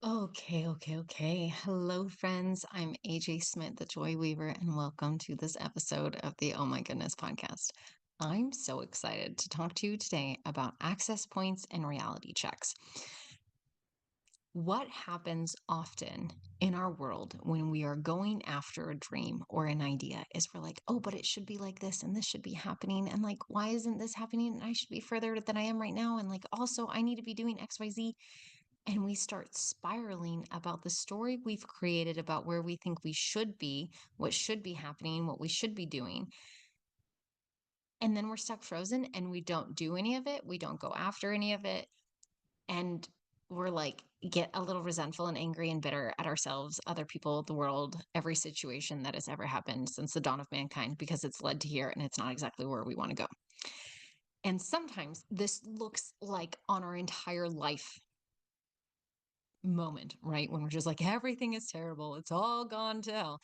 Okay. Hello, friends. I'm AJ Smith, the Joy Weaver, and welcome to this episode of the Oh My Goodness podcast. I'm so excited to talk to you today about access points and reality checks. What happens often in our world when we are going after a dream or an idea is we're like, oh, but it should be like this and this should be happening. And like, why isn't this happening? And I should be further than I am right now. And like, also, I need to be doing XYZ. And we start spiraling about the story we've created about where we think we should be, what should be happening, what we should be doing. And then we're stuck frozen and we don't do any of it. We don't go after any of it. And we're like, get a little resentful and angry and bitter at ourselves, other people, the world, every situation that has ever happened since the dawn of mankind because it's led to here and it's not exactly where we want to go. And sometimes this looks like on our entire life moment, right? When we're just like, everything is terrible, it's all gone to hell.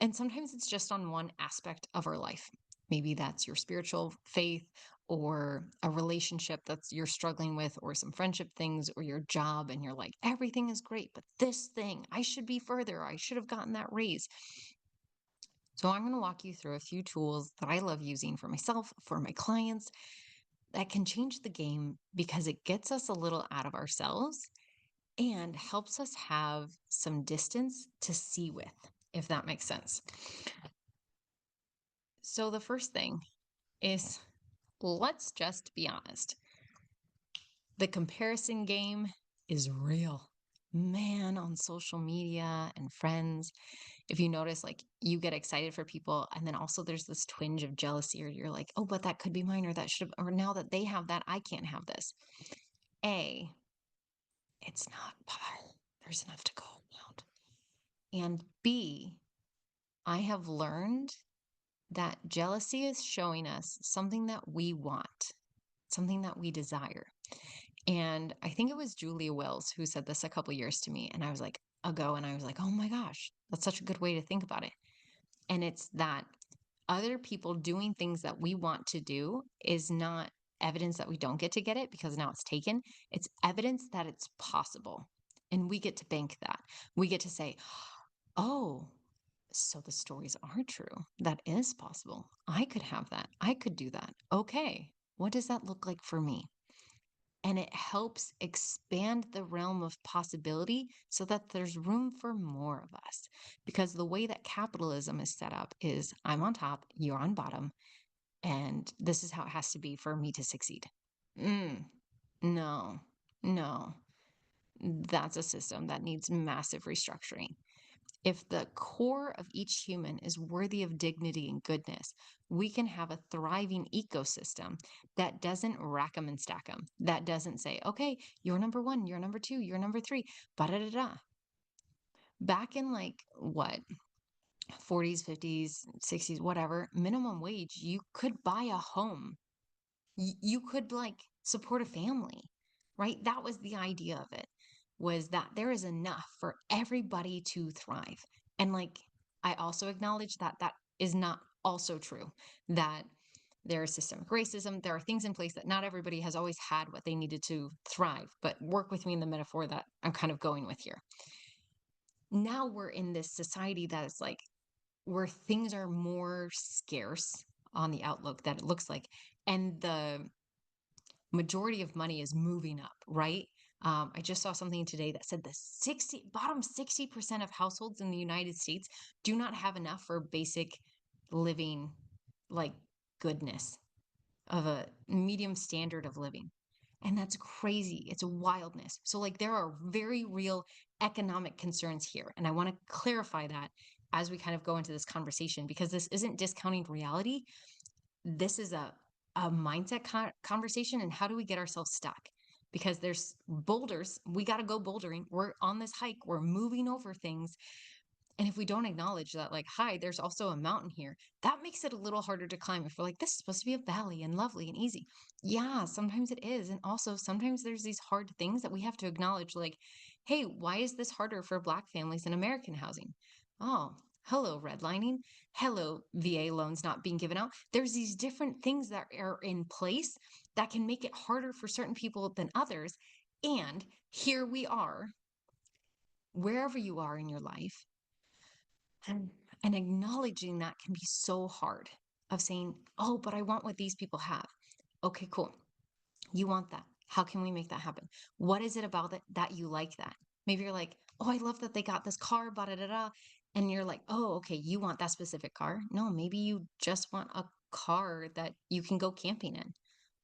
And sometimes it's just on one aspect of our life. Maybe that's your spiritual faith or a relationship that's you're struggling with, or some friendship things, or your job, and you're like, everything is great, but this thing, I should be further. I should have gotten that raise. So I'm going to walk you through a few tools that I love using for myself, for my clients, that can change the game because it gets us a little out of ourselves and helps us have some distance to see with, if that makes sense. So, the first thing is let's just be honest. The comparison game is real. Man, on social media and friends, if you notice, like you get excited for people, and then also there's this twinge of jealousy, or you're like, oh, but that could be mine, or that should have, or now that they have that, I can't have this. A, it's not pie. There's enough to go around. And B, I have learned that jealousy is showing us something that we want, something that we desire. And I think it was Julia Wells who said this a couple years to me. And I was like, ago, and I was like, oh my gosh, that's such a good way to think about it. And it's that other people doing things that we want to do is not evidence that we don't get to get it because now it's taken. It's evidence that it's possible. And we get to bank that. We get to say, oh, so the stories are true. That is possible. I could have that. I could do that. Okay. What does that look like for me? And it helps expand the realm of possibility so that there's room for more of us. Because the way that capitalism is set up is I'm on top, you're on bottom, and this is how it has to be for me to succeed. Mm, no, no. That's a system that needs massive restructuring. If the core of each human is worthy of dignity and goodness, we can have a thriving ecosystem that doesn't rack them and stack them. That doesn't say, okay, you're number one, you're number two, you're number three, ba da da da. Back in like what, 40s, 50s, 60s, whatever, minimum wage, you could buy a home. You could like support a family, right? That was the idea of it, was that there is enough for everybody to thrive. And like, I also acknowledge that that is not also true, that there is systemic racism. There are things in place that not everybody has always had what they needed to thrive, but work with me in the metaphor that I'm kind of going with here. Now we're in this society that is like where things are more scarce on the outlook that it looks like. And the majority of money is moving up, right? I just saw something today that said the bottom 60% of households in the United States do not have enough for basic living, like goodness of a medium standard of living. And that's crazy. It's a wildness. So, like, there are very real economic concerns here. And I want to clarify that as we kind of go into this conversation, because this isn't discounting reality. This is a mindset conversation. And how do we get ourselves stuck? Because there's boulders. We got to go bouldering. We're on this hike. We're moving over things. And if we don't acknowledge that, like, hi, there's also a mountain here, that makes it a little harder to climb. If we're like, this is supposed to be a valley and lovely and easy. Yeah, sometimes it is. And also, sometimes there's these hard things that we have to acknowledge, like, hey, why is this harder for Black families in American housing? Oh, hello, redlining. Hello, VA loans not being given out. There's these different things that are in place that can make it harder for certain people than others. And here we are wherever you are in your life. And, and acknowledging that can be so hard of saying, oh, but I want what these people have. Okay, cool. You want that. How can we make that happen? What is it about it that you like that? Maybe you're like, oh, I love that they got this car, blah, da, da, da. And you're like, oh, okay, you want that specific car? No, maybe you just want a car that you can go camping in.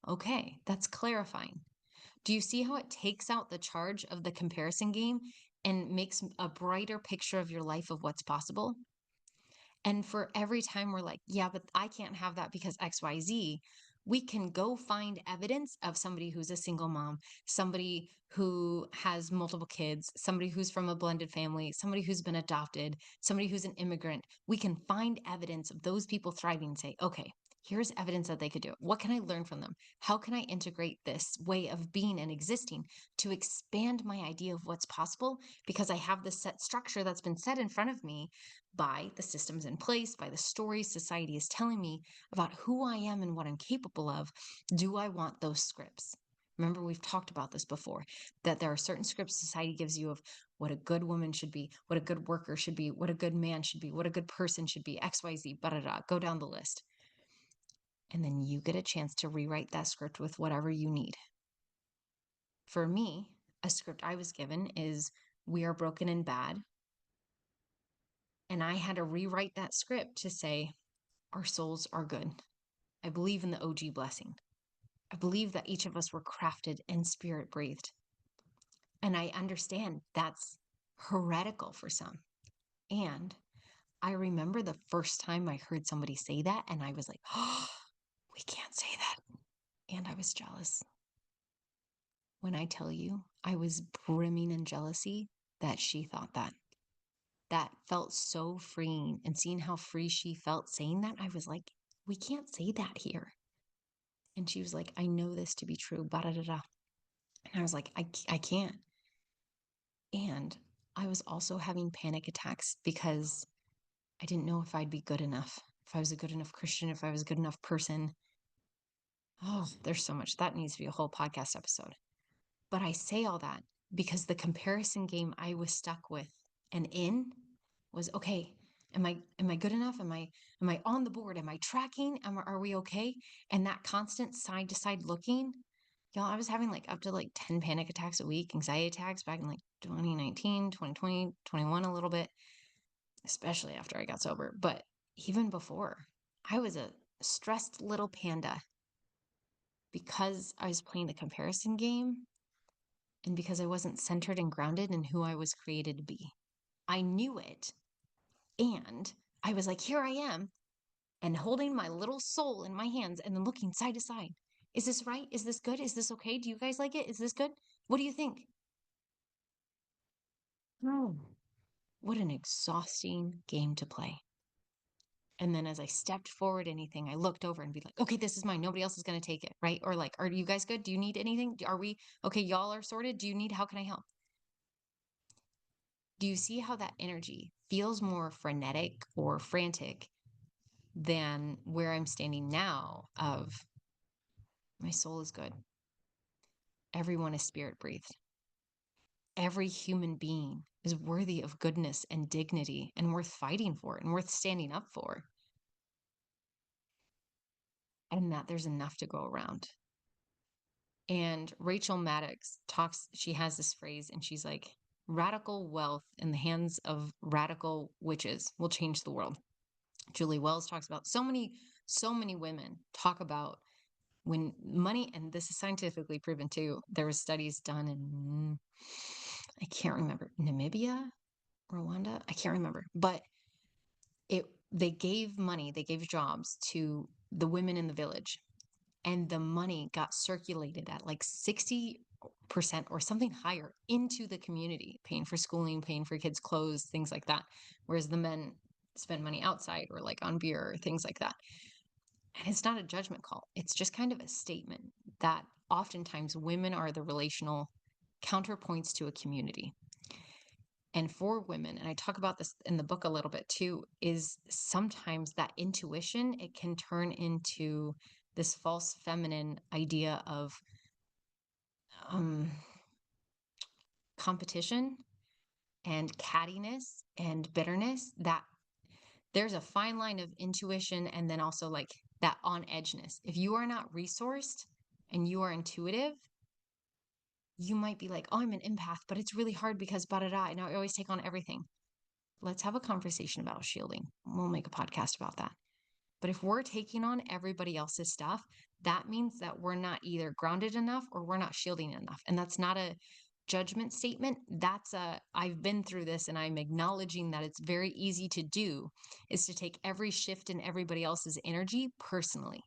Okay, that's clarifying. Do you see how it takes out the charge of the comparison game and makes a brighter picture of your life of what's possible? And for every time we're like, yeah, but I can't have that because XYZ, we can go find evidence of somebody who's a single mom, somebody who has multiple kids, somebody who's from a blended family, somebody who's been adopted, somebody who's an immigrant. We can find evidence of those people thriving and say, okay, here's evidence that they could do it. What can I learn from them? How can I integrate this way of being and existing to expand my idea of what's possible? Because I have this set structure that's been set in front of me by the systems in place, by the stories society is telling me about who I am and what I'm capable of. Do I want those scripts? Remember, we've talked about this before, that there are certain scripts society gives you of what a good woman should be, what a good worker should be, what a good man should be, what a good person should be, XYZ, blah, blah, blah, go down the list. And then you get a chance to rewrite that script with whatever you need. For me, a script I was given is we are broken and bad. And I had to rewrite that script to say, our souls are good. I believe in the OG blessing. I believe that each of us were crafted and spirit breathed. And I understand that's heretical for some. And I remember the first time I heard somebody say that, and I was like, oh, we can't say that. And I was jealous. When I tell you, I was brimming in jealousy that she thought that. That felt so freeing. And seeing how free she felt saying that, I was like, we can't say that here. And she was like, I know this to be true, da da da. And I was like, I can't. And I was also having panic attacks because I didn't know if I'd be good enough, if I was a good enough Christian, if I was a good enough person. Oh, there's so much. That needs to be a whole podcast episode. But I say all that because the comparison game I was stuck with and in was okay. Am I good enough? Am I on the board? Am I tracking? Are we okay? And that constant side to side looking, y'all, I was having like up to like 10 panic attacks a week, anxiety attacks back in like 2019, 2020, 21 a little bit, especially after I got sober. But even before, I was a stressed little panda because I was playing the comparison game and because I wasn't centered and grounded in who I was created to be. I knew it. And I was like, here I am, and holding my little soul in my hands and then looking side to side. Is this right? Is this good? Is this okay? Do you guys like it? Is this good? What do you think? Oh, what an exhausting game to play. And then as I stepped forward anything, I looked over and be like, okay, this is mine. Nobody else is going to take it. Right. Or like, are you guys good? Do you need anything? Are we okay? Y'all are sorted. Do you need, how can I help? Do you see how that energy feels more frenetic or frantic than where I'm standing now of my soul is good. Everyone is spirit breathed. Every human being is worthy of goodness and dignity and worth fighting for and worth standing up for. And that there's enough to go around. And Rachel Maddox talks, she has this phrase and she's like, radical wealth in the hands of radical witches will change the world. Julie Wells talks about so many women talk about when money, and this is scientifically proven too. There was studies done in, I can't remember, Namibia, Rwanda, I can't remember, but they gave money, they gave jobs to the women in the village, and the money got circulated at like 60% or something higher into the community, paying for schooling, paying for kids' clothes, things like that. Whereas the men spend money outside or like on beer or things like that. And it's not a judgment call. It's just kind of a statement that oftentimes women are the relational counterpoints to a community. And for women, and I talk about this in the book a little bit too, is sometimes that intuition, it can turn into this false feminine idea of um, competition and cattiness and bitterness, that there's a fine line of intuition and then also like that on edgeness. If you are not resourced and you are intuitive, you might be like, oh, I'm an empath, but it's really hard because da da da, and I always take on everything. Let's have a conversation about shielding. We'll make a podcast about that. But if we're taking on everybody else's stuff, that means that we're not either grounded enough or we're not shielding enough. And that's not a judgment statement. That's I've been through this and I'm acknowledging that it's very easy to do, is to take every shift in everybody else's energy personally.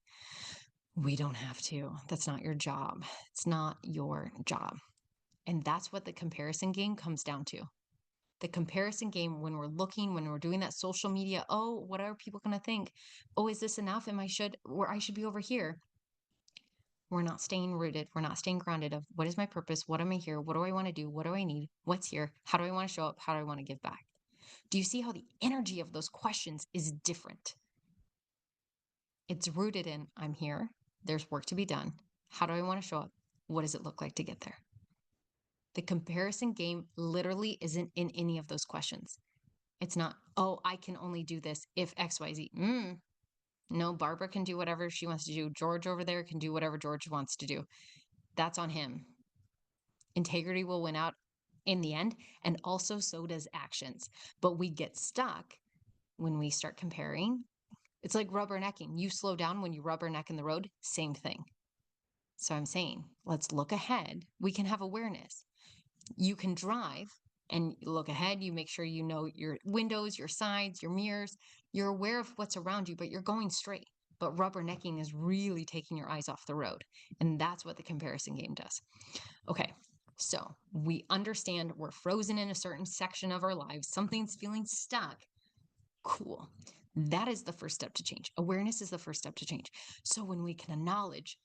We don't have to. That's not your job. It's not your job. And that's what the comparison game comes down to. The comparison game, when we're looking, when we're doing that social media, oh, what are people going to think? Oh, is this enough? I should be over here. We're not staying rooted. We're not staying grounded of what is my purpose? What am I here? What do I want to do? What do I need? What's here? How do I want to show up? How do I want to give back? Do you see how the energy of those questions is different? It's rooted in I'm here. There's work to be done. How do I want to show up? What does it look like to get there? The comparison game literally isn't in any of those questions. It's not, oh, I can only do this if XYZ. No, Barbara can do whatever she wants to do. George over there can do whatever George wants to do. That's on him. Integrity will win out in the end, and also so does actions. But we get stuck when we start comparing. It's like rubbernecking. You slow down when you rubberneck in the road, same thing. So I'm saying, let's look ahead. We can have awareness. You can drive and look ahead. You make sure you know your windows, your sides, your mirrors. You're aware of what's around you, but you're going straight. But rubbernecking is really taking your eyes off the road. And that's what the comparison game does. Okay, so we understand we're frozen in a certain section of our lives. Something's feeling stuck. Cool. That is the first step to change. Awareness is the first step to change. So when we can acknowledge,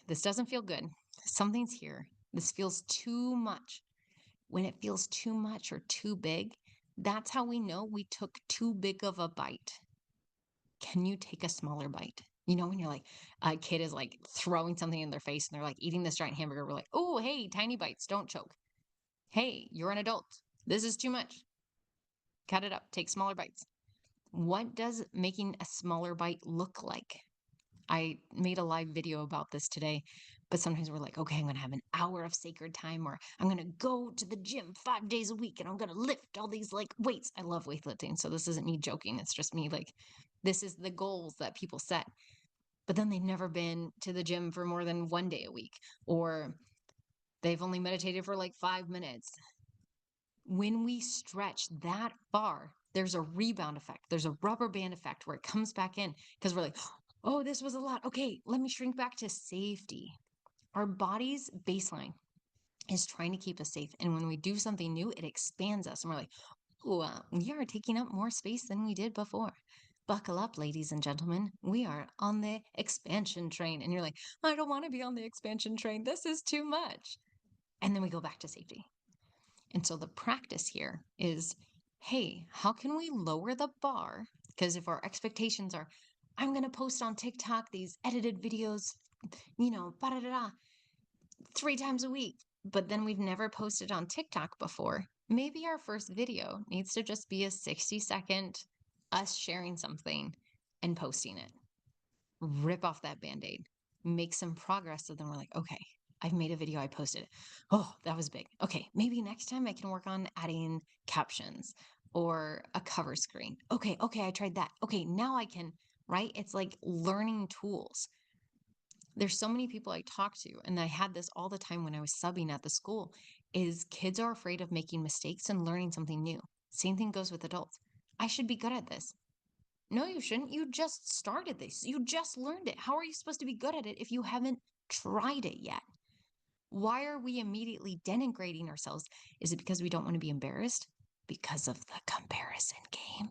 this doesn't feel good. Something's here. This feels too much. When it feels too much or too big, that's how we know we took too big of a bite. Can you take a smaller bite? You know, when you're like, a kid is like throwing something in their face and they're like eating this giant hamburger. We're like, oh, hey, tiny bites, don't choke. Hey, you're an adult. This is too much. Cut it up, take smaller bites. What does making a smaller bite look like? I made a live video about this today, but sometimes we're like, okay, I'm going to have an hour of sacred time, or I'm going to go to the gym 5 days a week and I'm going to lift all these like weights. I love weightlifting. So this isn't me joking. It's just me like, this is the goals that people set. But then they've never been to the gym for more than 1 day a week, or they've only meditated for like 5 minutes. When we stretch that far, there's a rebound effect. There's a rubber band effect where it comes back in because we're like, oh, this was a lot. Okay, let me shrink back to safety. Our body's baseline is trying to keep us safe. And when we do something new, it expands us. And we're like, oh, we are taking up more space than we did before. Buckle up, ladies and gentlemen. We are on the expansion train. And you're like, I don't want to be on the expansion train. This is too much. And then we go back to safety. And so the practice here is, hey, how can we lower the bar? Because if our expectations are, I'm going to post on TikTok these edited videos, da 3 times a week, but then we've never posted on TikTok before. Maybe our first video needs to just be a 60-second us sharing something and posting it. Rip off that Band-Aid, make some progress. So then we're like, okay, I've made a video, I posted it. Oh, that was big. Okay, maybe next time I can work on adding captions or a cover screen. Okay, I tried that. Okay, now I can, right? It's like learning tools. There's so many people I talk to, and I had this all the time when I was subbing at the school, is kids are afraid of making mistakes and learning something new. Same thing goes with adults. I should be good at this. No, you shouldn't. You just started this. You just learned it. How are you supposed to be good at it if you haven't tried it yet? Why are we immediately denigrating ourselves? Is it because we don't want to be embarrassed? Because of the comparison game?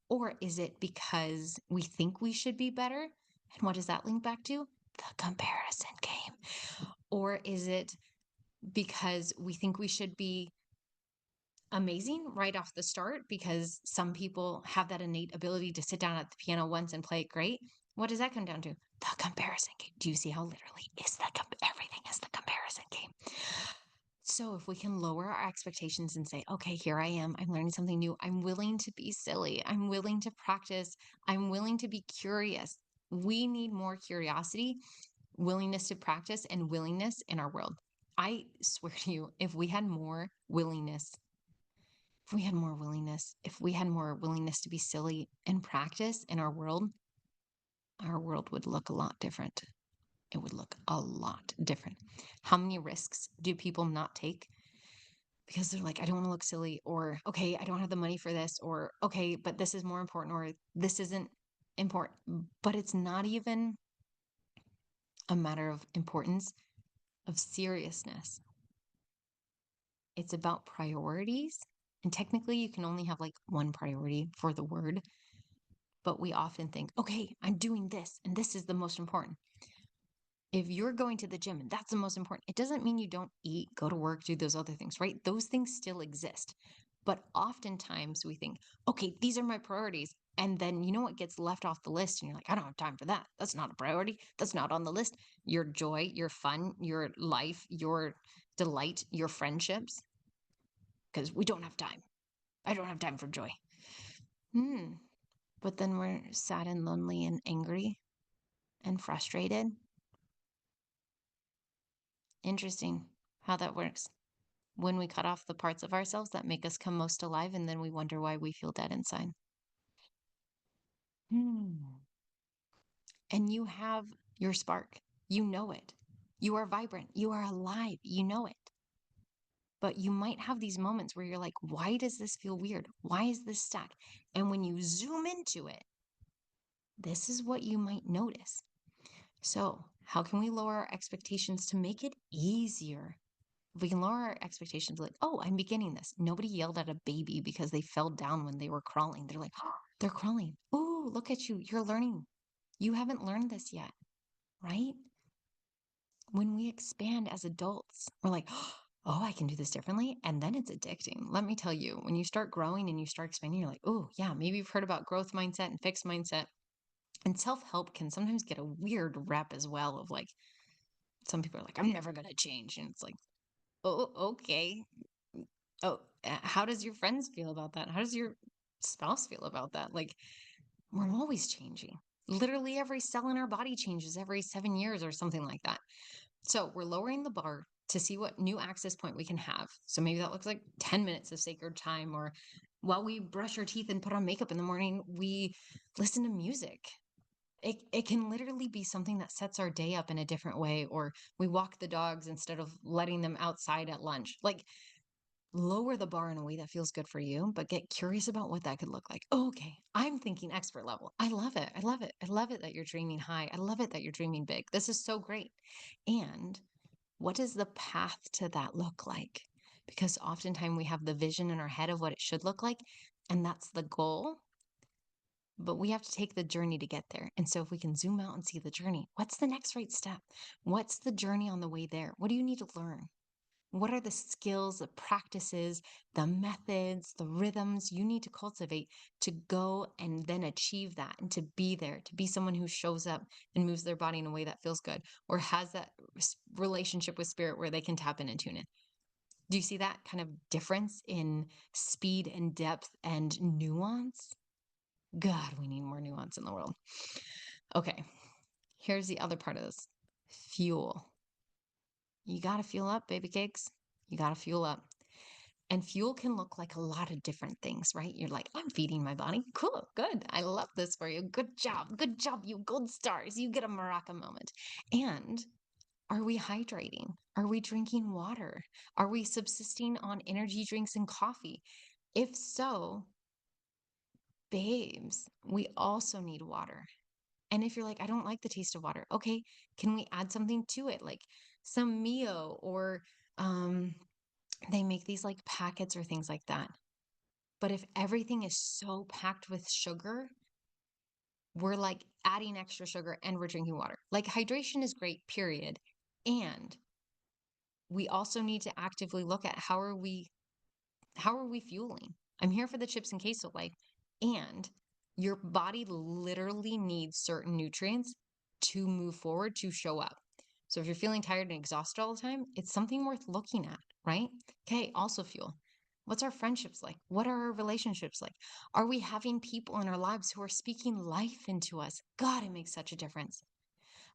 Or is it because we think we should be better? And what does that link back to? The comparison game. Or is it because we think we should be amazing right off the start because some people have that innate ability to sit down at the piano once and play it great? What does that come down to? The comparison game. Do you see how literally everything is the comparison game? So if we can lower our expectations and say, okay, here I am, I'm learning something new. I'm willing to be silly. I'm willing to practice. I'm willing to be curious. We need more curiosity, willingness to practice, and willingness in our world. I swear to you, if we had more willingness, if we had more willingness, if we had more willingness to be silly and practice in our world would look a lot different. It would look a lot different. How many risks do people not take because they're like, I don't want to look silly, or okay, I don't have the money for this, or okay, but this is more important, or this isn't important. But it's not even a matter of importance, of seriousness. It's about priorities. And technically, you can only have like one priority for the word, but we often think, okay, I'm doing this, and this is the most important. If you're going to the gym and that's the most important, it doesn't mean you don't eat, go to work, do those other things, right? Those things still exist. But oftentimes we think, okay, these are my priorities. And then you know what gets left off the list? And you're like, I don't have time for that. That's not a priority. That's not on the list. Your joy, your fun, your life, your delight, your friendships, because we don't have time. I don't have time for joy. Hmm. But then we're sad and lonely and angry and frustrated. Interesting how that works. When we cut off the parts of ourselves that make us come most alive, and then we wonder why we feel dead inside. Hmm. And you have your spark. You know it. You are vibrant. You are alive. You know it. But you might have these moments where you're like, why does this feel weird? Why is this stuck? And when you zoom into it, this is what you might notice. So, how can we lower our expectations to make it easier? If we can lower our expectations, like, oh, I'm beginning this. Nobody yelled at a baby because they fell down when they were crawling. They're like, oh, they're crawling. Oh, look at you. You're learning. You haven't learned this yet, right? When we expand as adults, we're like, oh, I can do this differently. And then it's addicting. Let me tell you, when you start growing and you start expanding, you're like, oh, yeah, maybe you've heard about growth mindset and fixed mindset. And self help can sometimes get a weird rep as well of like, some people are like, I'm never going to change. And it's like, oh, okay. Oh, how does your friends feel about that? How does your spouse feel about that? Like, we're always changing. Literally every cell in our body changes every 7 years or something like that. So we're lowering the bar to see what new access point we can have. So maybe that looks like 10 minutes of sacred time, or while we brush our teeth and put on makeup in the morning, we listen to music. It can literally be something that sets our day up in a different way, or we walk the dogs instead of letting them outside at lunch. Like, lower the bar in a way that feels good for you, but get curious about what that could look like. Oh, okay, I'm thinking expert level. I love it. I love it. I love it that you're dreaming high. I love it that you're dreaming big. This is so great. And what does the path to that look like? Because oftentimes we have the vision in our head of what it should look like, and that's the goal. But we have to take the journey to get there. And so, if we can zoom out and see the journey, what's the next right step? What's the journey on the way there? What do you need to learn? What are the skills, the practices, the methods, the rhythms you need to cultivate to go and then achieve that and to be there, to be someone who shows up and moves their body in a way that feels good or has that relationship with spirit where they can tap in and tune in? Do you see that kind of difference in speed and depth and nuance? God, we need more nuance in the world. Okay, here's the other part of this: fuel. You got to fuel up, baby cakes. You got to fuel up. And fuel can look like a lot of different things, right? You're like, I'm feeding my body. Cool, good. I love this for you. Good job. Good job, you gold stars. You get a maraca moment. And are we hydrating? Are we drinking water? Are we subsisting on energy drinks and coffee? If so, babes, we also need water. And if you're like, I don't like the taste of water, okay, can we add something to it? Like some Mio, or um, they make these like packets or things like that. But if everything is so packed with sugar, we're like adding extra sugar and we're drinking water. Like, hydration is great, period. And we also need to actively look at how are we fueling? I'm here for the chips and queso life. And your body literally needs certain nutrients to move forward, to show up. So if you're feeling tired and exhausted all the time, it's something worth looking at, right? Okay, also fuel. What's our friendships like? What are our relationships like? Are we having people in our lives who are speaking life into us? God, it makes such a difference.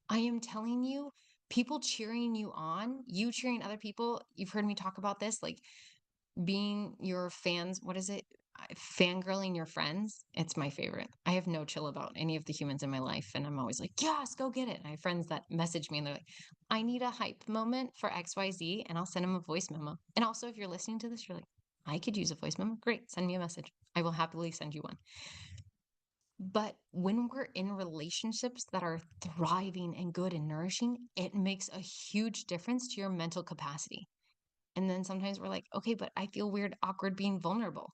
I am telling you, people cheering you on, you cheering other people. You've heard me talk about this, like being your fans, what is it? Fangirling your friends. It's my favorite. I have no chill about any of the humans in my life. And I'm always like, yes, go get it. And I have friends that message me and they're like, I need a hype moment for XYZ. And I'll send them a voice memo. And also, if you're listening to this, you're like, I could use a voice memo. Great. Send me a message. I will happily send you one. But when we're in relationships that are thriving and good and nourishing, it makes a huge difference to your mental capacity. And then sometimes we're like, okay, but I feel weird, awkward being vulnerable.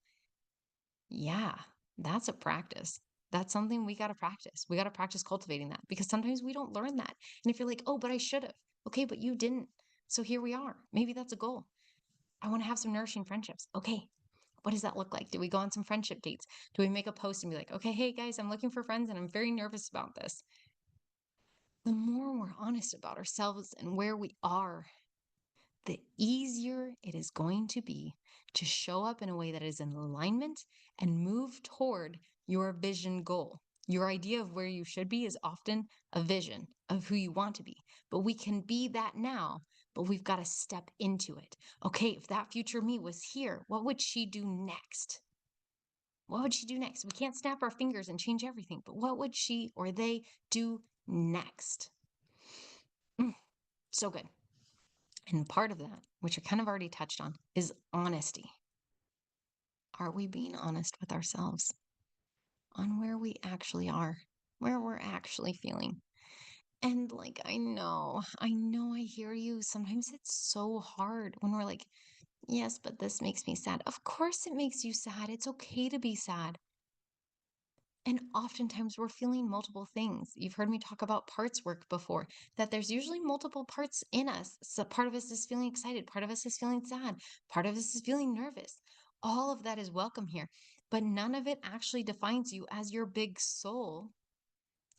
Yeah, that's a practice. That's something we got to practice. We got to practice cultivating that because sometimes we don't learn that. And if you're like, oh, but I should have. Okay, but you didn't. So here we are. Maybe that's a goal. I want to have some nourishing friendships. Okay, what does that look like? Do we go on some friendship dates? Do we make a post and be like, okay, hey guys, I'm looking for friends and I'm very nervous about this? The more we're honest about ourselves and where we are, the easier it is going to be to show up in a way that is in alignment and move toward your vision goal. Your idea of where you should be is often a vision of who you want to be, but we can be that now, but we've got to step into it. Okay, if that future me was here, what would she do next? What would she do next? We can't snap our fingers and change everything, but what would she or they do next? So good. And part of that, which I kind of already touched on, is honesty. Are we being honest with ourselves on where we actually are, where we're actually feeling? And like, I know I hear you. Sometimes it's so hard when we're like, yes, but this makes me sad. Of course it makes you sad. It's okay to be sad. And oftentimes we're feeling multiple things. You've heard me talk about parts work before, that there's usually multiple parts in us. So part of us is feeling excited, part of us is feeling sad, part of us is feeling nervous. All of that is welcome here, but none of it actually defines you as your big soul.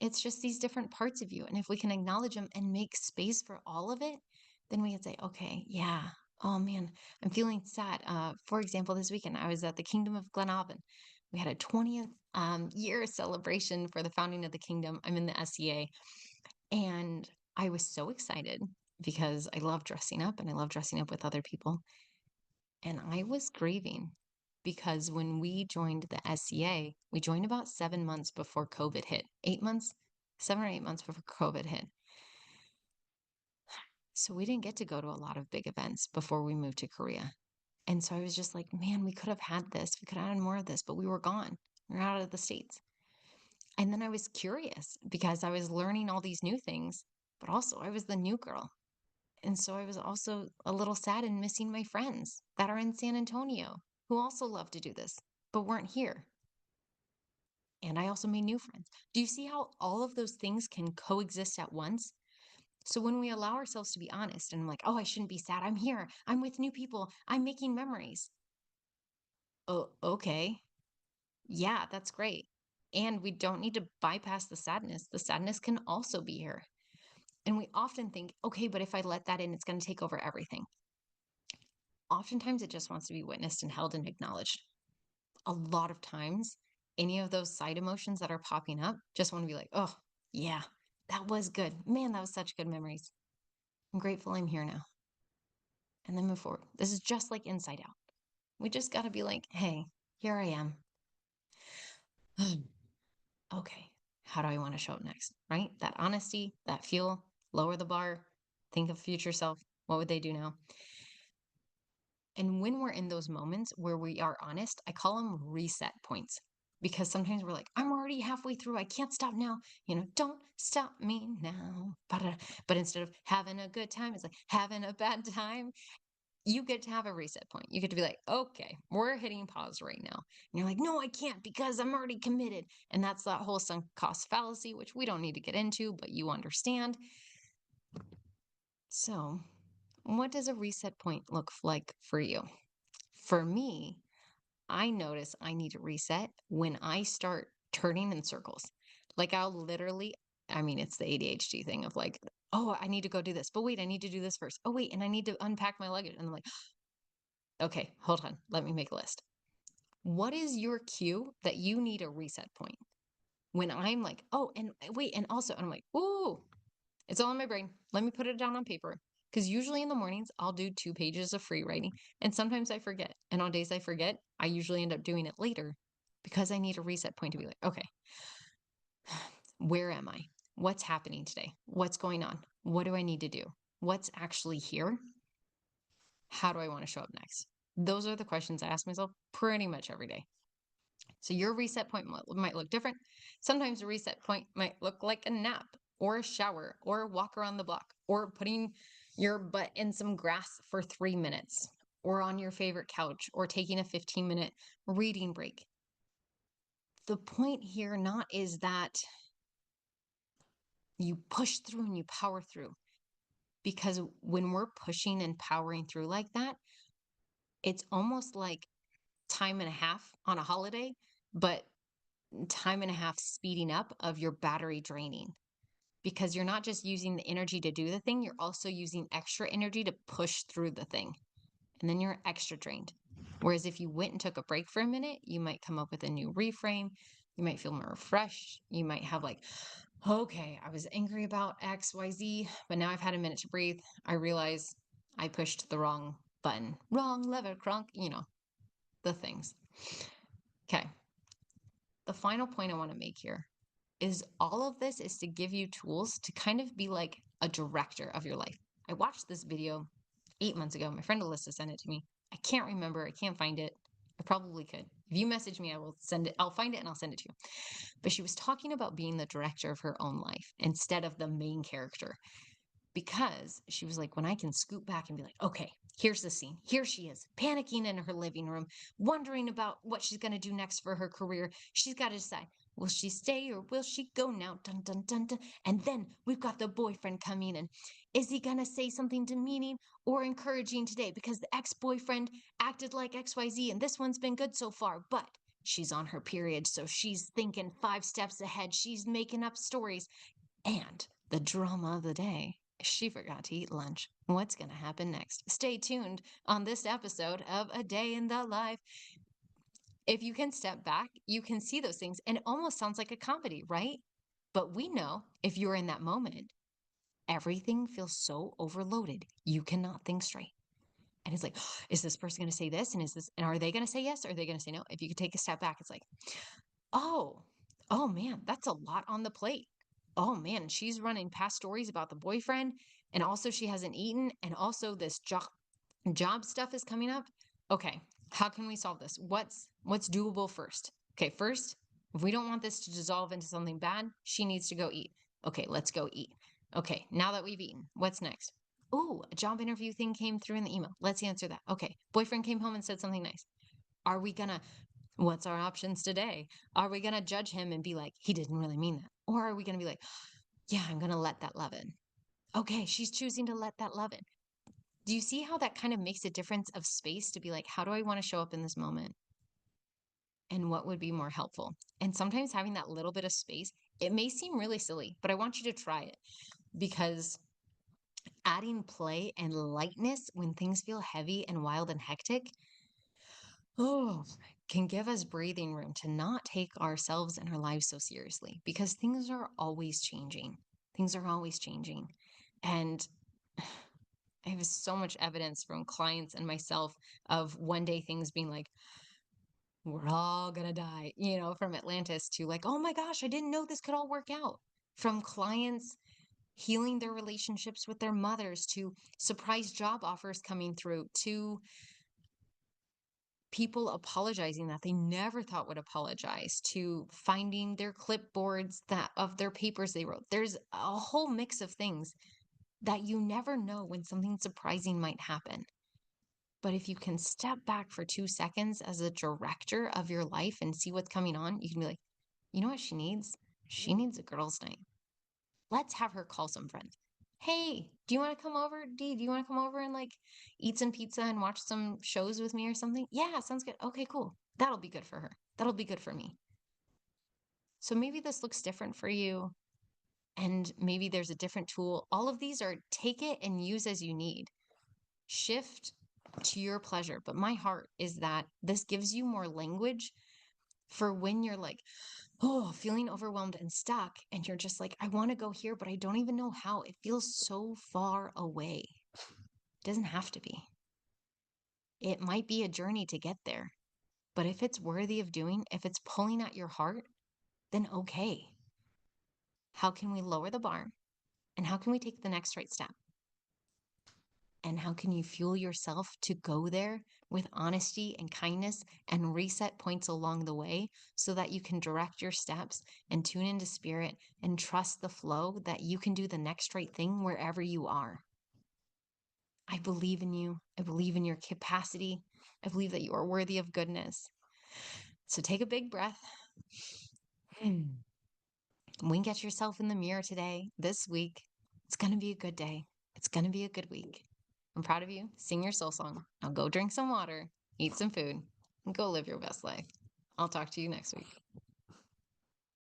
It's just these different parts of you. And if we can acknowledge them and make space for all of it, then we can say, okay, yeah, oh man, I'm feeling sad. For example, this weekend I was at the Kingdom of Glenavon. We had a 20th year celebration for the founding of the kingdom. I'm in the SEA, and I was so excited because I love dressing up and I love dressing up with other people. And I was grieving because when we joined the SEA, we joined about 7 months before COVID hit. 8 months, 7 or 8 months before COVID hit. So we didn't get to go to a lot of big events before we moved to Korea. And so I was just like, man, we could have had this. We could have had more of this, but we were gone. We were out of the States. And then I was curious because I was learning all these new things, but also I was the new girl. And so I was also a little sad and missing my friends that are in San Antonio who also love to do this, but weren't here. And I also made new friends. Do you see how all of those things can coexist at once? So when we allow ourselves to be honest and I'm like, oh, I shouldn't be sad. I'm here. I'm with new people. I'm making memories. Oh, okay. Yeah, that's great. And we don't need to bypass the sadness. The sadness can also be here. And we often think, okay, but if I let that in, it's going to take over everything. Oftentimes, it just wants to be witnessed and held and acknowledged. A lot of times, any of those side emotions that are popping up just want to be like, oh, yeah, that was good. Man, that was such good memories. I'm grateful I'm here now. And then move forward. This is just like Inside Out. We just got to be like, hey, here I am. Okay, how do I want to show up next? Right? That honesty, that fuel, lower the bar, think of future self. What would they do now? And when we're in those moments where we are honest, I call them reset points because sometimes we're like, I'm already halfway through. I can't stop now. Don't stop me now. But instead of having a good time, it's like having a bad time. You get to have a reset point. You get to be like, okay, we're hitting pause right now. And you're like, no, I can't because I'm already committed. And that's that whole sunk cost fallacy, which we don't need to get into, but you understand. So, what does a reset point look like for you? For me, I notice I need to reset when I start turning in circles. Like I'll literally I mean, it's the ADHD thing of like, oh, I need to go do this, but wait, I need to do this first. Oh, wait, and I need to unpack my luggage. And I'm like, okay, hold on. Let me make a list. What is your cue that you need a reset point? When I'm like, oh, and wait, and also, and I'm like, ooh, it's all in my brain. Let me put it down on paper. Because usually in the mornings, I'll do 2 pages of free writing. And sometimes I forget. And on days I forget, I usually end up doing it later because I need a reset point to be like, okay, where am I? What's happening today? What's going on? What do I need to do? What's actually here? How do I want to show up next? Those are the questions I ask myself pretty much every day. So your reset point might look different. Sometimes a reset point might look like a nap or a shower or a walk around the block or putting your butt in some grass for 3 minutes or on your favorite couch or taking a 15-minute reading break. The point here not is that you push through and you power through, because when we're pushing and powering through like that, it's almost like time and a half on a holiday, but time and a half speeding up of your battery draining, because you're not just using the energy to do the thing, you're also using extra energy to push through the thing. And then you're extra drained. Whereas if you went and took a break for a minute, you might come up with a new reframe. You might feel more refreshed. You might have like, okay, I was angry about XYZ, but now I've had a minute to breathe. I realize I pushed the wrong button, wrong lever, crunk, the things. Okay. The final point I want to make here is all of this is to give you tools to kind of be like a director of your life. I watched this video 8 months ago. My friend Alyssa sent it to me. I can't remember. I can't find it. I probably could. If you message me, I will send it. I'll find it and I'll send it to you. But she was talking about being the director of her own life instead of the main character, because she was like, when I can scoot back and be like, okay, here's the scene. Here she is, panicking in her living room, wondering about what she's going to do next for her career. She's got to decide, will she stay or will she go now? Dun, dun, dun, dun. And then we've got the boyfriend coming in. Is he going to say something demeaning or encouraging today? Because the ex-boyfriend acted like XYZ and this one's been good so far, but she's on her period. So she's thinking 5 steps ahead. She's making up stories. And the drama of the day, she forgot to eat lunch. What's going to happen next? Stay tuned on this episode of A Day in the Life. If you can step back, you can see those things. And it almost sounds like a comedy, right? But we know if you're in that moment, everything feels so overloaded, you cannot think straight. And it's like, is this person going to say this? And are they going to say yes? Or are they going to say no? If you could take a step back, it's like, oh, oh man, that's a lot on the plate. Oh man, she's running past stories about the boyfriend, and also she hasn't eaten, and also this job stuff is coming up. Okay, how can we solve this? What's doable first? Okay, first, if we don't want this to dissolve into something bad, she needs to go eat. Okay, let's go eat. Okay, now that we've eaten, what's next? Oh, a job interview thing came through in the email. Let's answer that. Okay, boyfriend came home and said something nice. Are we gonna What's our options today? Are we going to judge him and be like, he didn't really mean that? Or are we going to be like, yeah, I'm going to let that love in. Okay, she's choosing to let that love in. Do you see how that kind of makes a difference of space to be like, how do I want to show up in this moment? And what would be more helpful? And sometimes having that little bit of space, it may seem really silly, but I want you to try it, because adding play and lightness when things feel heavy and wild and hectic, oh, can give us breathing room to not take ourselves and our lives so seriously, because things are always changing. Things are always changing. And I have so much evidence from clients and myself of one day things being like, we're all gonna die, from Atlantis, to like, oh my gosh, I didn't know this could all work out. From clients healing their relationships with their mothers, to surprise job offers coming through, to people apologizing that they never thought would apologize, to finding their clipboards that of their papers they wrote. There's a whole mix of things that you never know when something surprising might happen. But if you can step back for 2 seconds as a director of your life and see what's coming on, you can be like, you know what she needs? She needs a girls' night. Let's have her call some friends. Hey, do you want to come over? Dee, do you want to come over and like eat some pizza and watch some shows with me or something? Yeah, sounds good. Okay, cool. That'll be good for her. That'll be good for me. So maybe this looks different for you. and maybe there's a different tool. All of these are take it and use as you need. Shift to your pleasure. But my heart is that this gives you more language for when you're like, oh, feeling overwhelmed and stuck. And you're just like, I want to go here, but I don't even know how. It feels so far away. It doesn't have to be. It might be a journey to get there. But if it's worthy of doing, if it's pulling at your heart, then okay. How can we lower the bar? And how can we take the next right step? And how can you fuel yourself to go there with honesty and kindness and reset points along the way so that you can direct your steps and tune into spirit and trust the flow that you can do the next right thing wherever you are? I believe in you. I believe in your capacity. I believe that you are worthy of goodness. So take a big breath. Wink at yourself in the mirror today, this week. It's going to be a good day. It's going to be a good week. I'm proud of you. Sing your soul song. Now go drink some water, eat some food, and go live your best life. I'll talk to you next week.